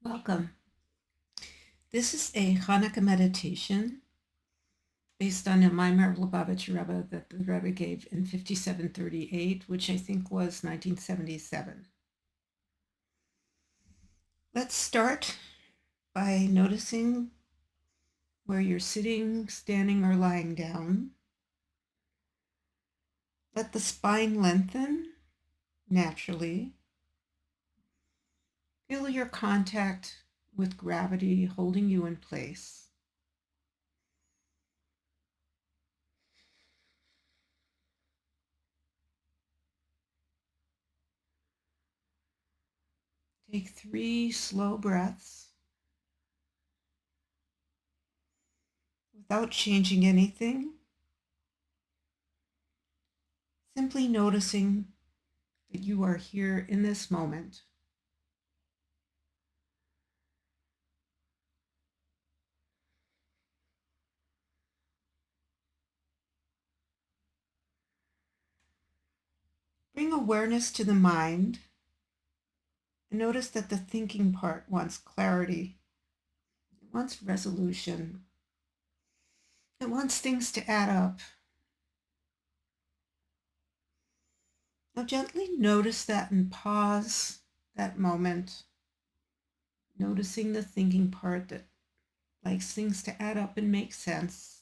Welcome. This is a Chanukah meditation based on a maamar of Lubavitcher Rebbe that the Rebbe gave in 5738, which I think was 1977. Let's start by noticing where you're sitting, standing, or lying down. Let the spine lengthen naturally. Feel your contact with gravity holding you in place. Take 3 slow breaths without changing anything. Simply noticing that you are here in this moment. Bring awareness to the mind and notice that the thinking part wants clarity, it wants resolution, it wants things to add up. Now gently notice that and pause that moment, noticing the thinking part that likes things to add up and make sense.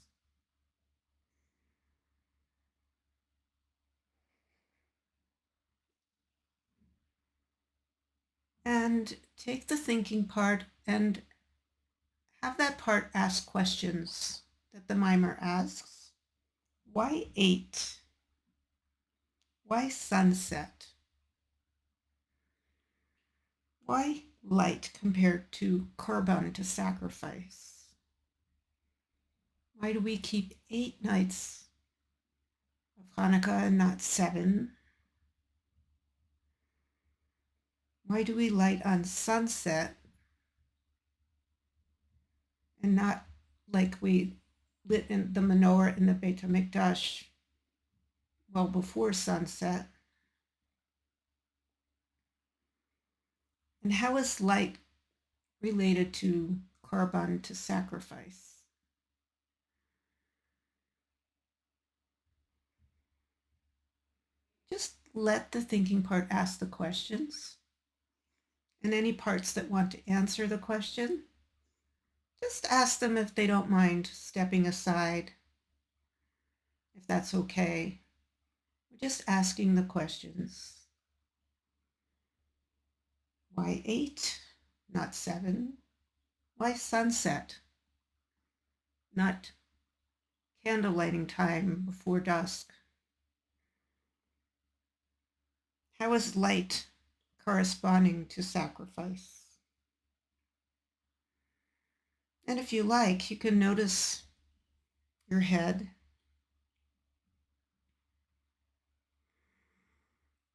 And take the thinking part and have that part ask questions that the maamar asks. Why 8? Why sunset? Why light compared to korban, to sacrifice? Why do we keep 8 nights of Chanukah and not 7? Why do we light on sunset and not like we lit in the menorah in the Beit HaMikdash well before sunset? And how is light related to korban, to sacrifice? Just let the thinking part ask the questions. And any parts that want to answer the question, just ask them if they don't mind stepping aside, if that's okay. We're just asking the questions. Why 8, not 7? Why sunset, not candle lighting time before dusk? How is light corresponding to sacrifice? And if you like, you can notice your head,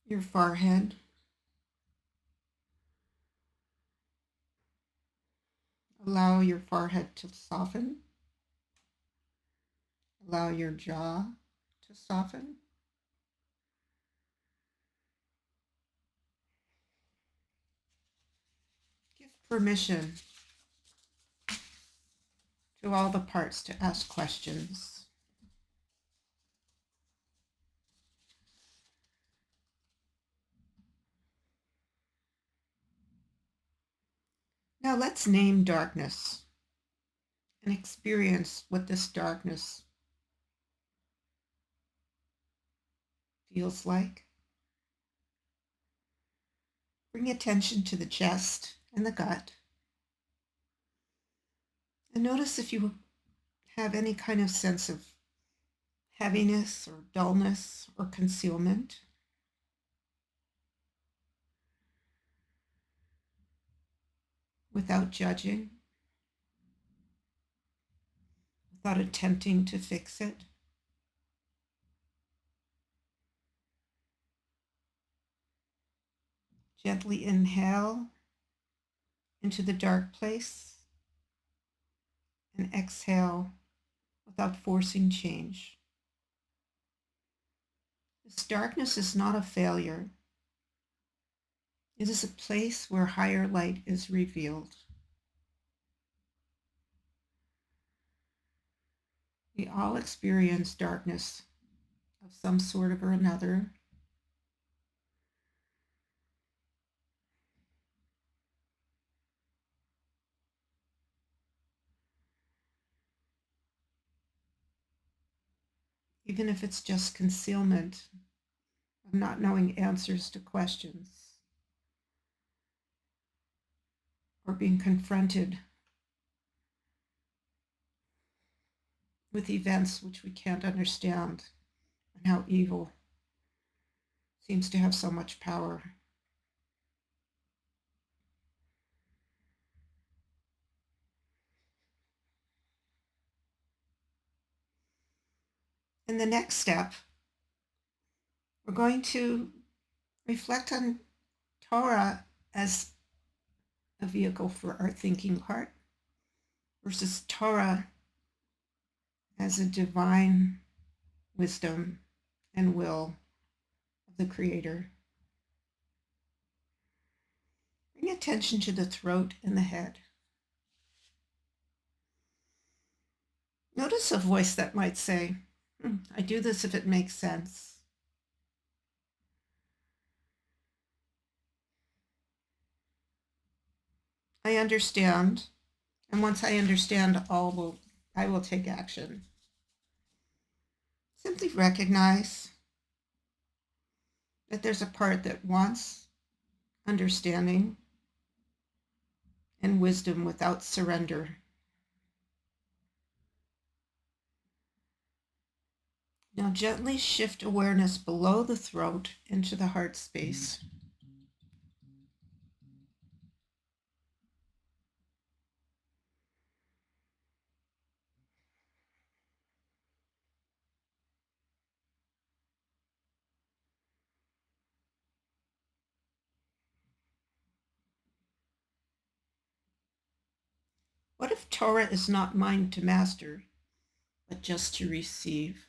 your forehead. Allow your forehead to soften. Allow your jaw to soften. Give permission to all the parts to ask questions. Now let's name darkness and experience what this darkness feels like. Bring attention to the chest and the gut. And notice if you have any kind of sense of heaviness or dullness or concealment. Without judging, without attempting to fix it. Gently inhale into the dark place and exhale without forcing change. This darkness is not a failure. It is a place where higher light is revealed. We all experience darkness of some sort or another. Even if it's just concealment of not knowing answers to questions or being confronted with events which we can't understand, and how evil seems to have so much power. In the next step, we're going to reflect on Torah as a vehicle for our thinking part versus Torah as a divine wisdom and will of the Creator. Bring attention to the throat and the head. Notice a voice that might say, I do this if it makes sense. I understand, and once I understand, I will take action. Simply recognize that there's a part that wants understanding and wisdom without surrender. Now gently shift awareness below the throat into the heart space. What if Torah is not mine to master, but just to receive?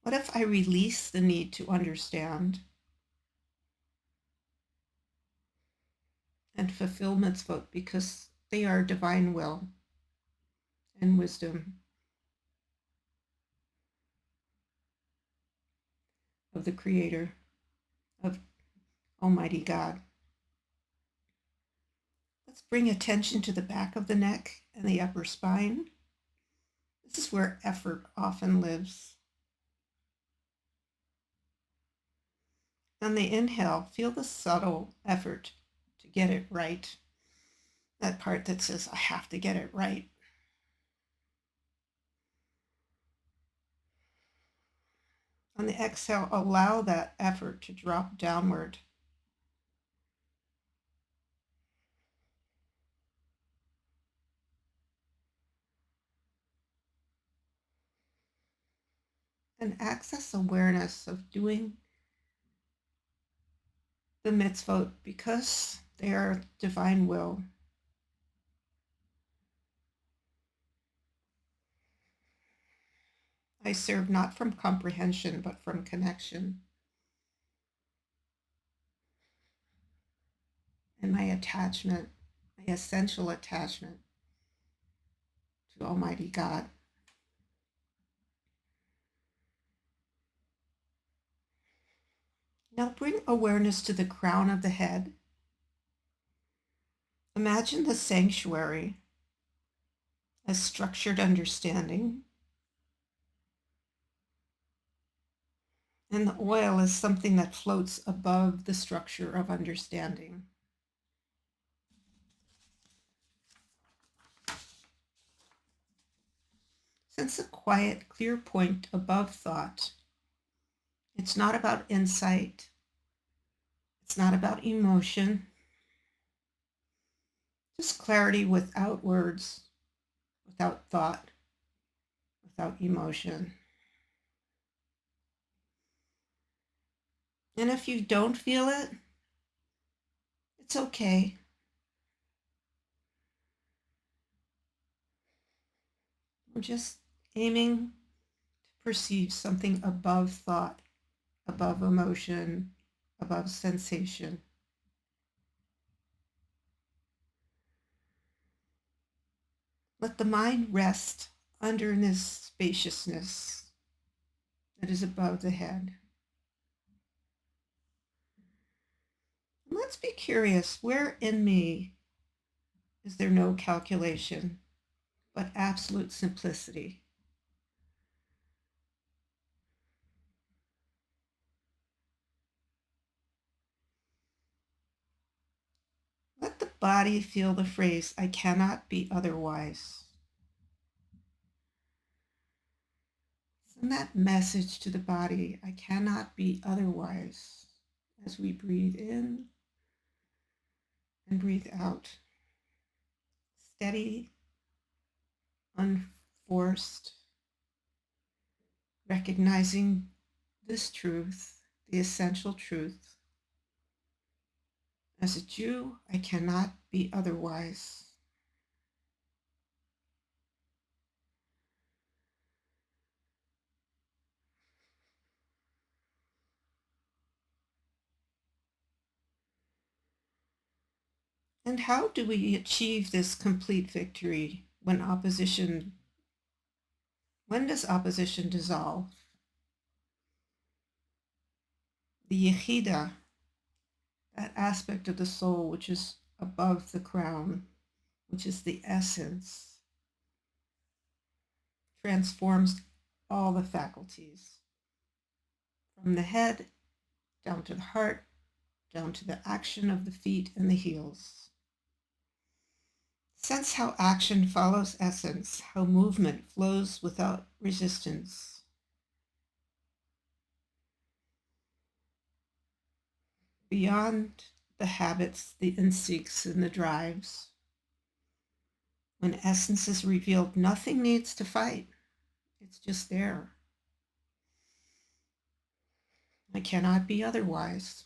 What if I release the need to understand and fulfill mitzvot because they are divine will and wisdom of the Creator, of Almighty God? Let's bring attention to the back of the neck and the upper spine. This is where effort often lives. On the inhale, feel the subtle effort to get it right. That part that says, I have to get it right. On the exhale, allow that effort to drop downward. And access awareness of doing the mitzvot because they are divine will. I serve not from comprehension, but from connection. And my attachment, my essential attachment to Almighty God. Now bring awareness to the crown of the head. Imagine the sanctuary as structured understanding, and the oil is something that floats above the structure of understanding. Sense a quiet, clear point above thought. It's not about insight. It's not about emotion. Just clarity without words, without thought, without emotion. And if you don't feel it, it's okay. We're just aiming to perceive something above thought, above emotion, above sensation. Let the mind rest under this spaciousness that is above the head. And let's be curious, where in me is there no calculation, but absolute simplicity? Let the body feel the phrase, I cannot be otherwise. Send that message to the body, I cannot be otherwise, as we breathe in and breathe out. Steady, unforced, recognizing this truth, the essential truth. As a Jew, I cannot be otherwise. And how do we achieve this complete victory when does opposition dissolve? The yechida, that aspect of the soul which is above the crown, which is the essence, transforms all the faculties from the head down to the heart, down to the action of the feet and the heels. Sense how action follows essence, how movement flows without resistance. Beyond the habits, the instincts, and the drives, when essence is revealed, nothing needs to fight. It's just there. I cannot be otherwise.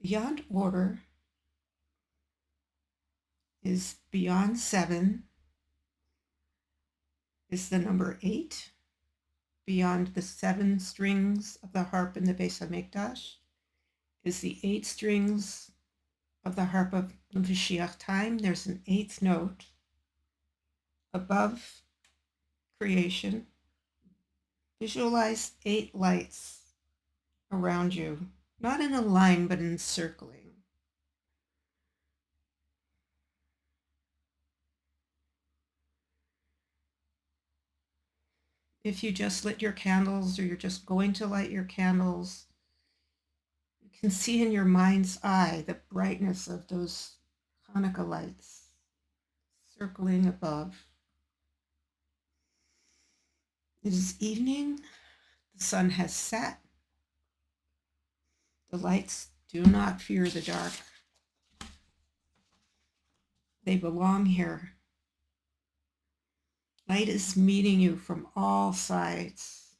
Beyond order is beyond 7, is the number 8. Beyond the 7 strings of the harp in the Beis Hamikdash is the 8 strings of the harp of the Mashiach time. There's an 8th note above creation. Visualize 8 lights around you, not in a line, but in circling. If you just lit your candles or you're just going to light your candles, you can see in your mind's eye the brightness of those Chanukah lights circling above. It is evening, the sun has set. The lights do not fear the dark. They belong here. Light is meeting you from all sides.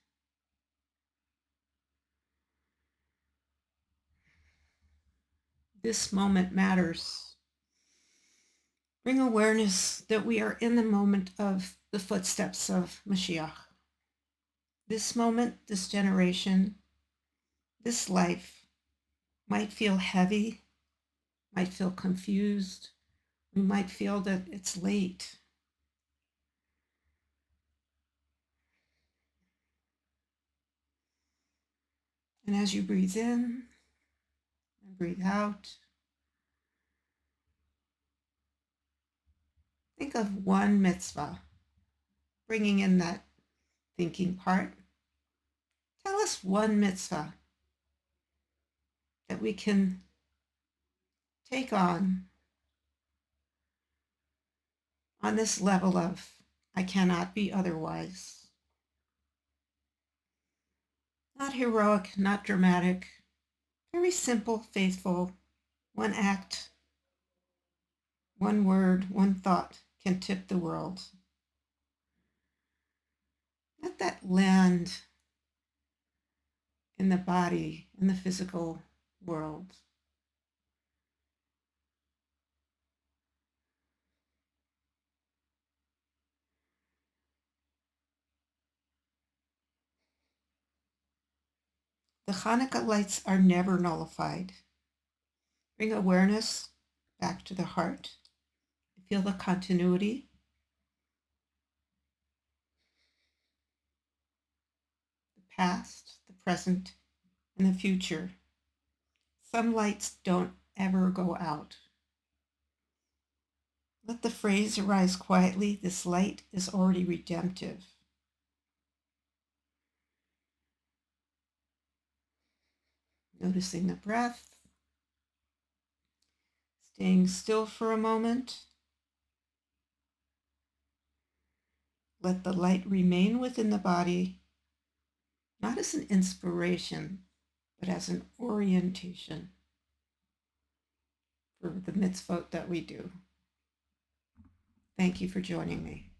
This moment matters. Bring awareness that we are in the moment of the footsteps of Mashiach. This moment, this generation, this life might feel heavy, might feel confused. We might feel that it's late. And as you breathe in and breathe out, think of one mitzvah, bringing in that thinking part. Tell us one mitzvah that we can take on this level of I cannot be otherwise. Not heroic, not dramatic, very simple, faithful. One act, one word, one thought can tip the world. Let that land in the body, in the physical world. The Hanukkah lights are never nullified. Bring awareness back to the heart. Feel the continuity. The past, the present, and the future. Some lights don't ever go out. Let the phrase arise quietly. This light is already redemptive. Noticing the breath. Staying still for a moment. Let the light remain within the body, not as an inspiration, but as an orientation for the mitzvot that we do. Thank you for joining me.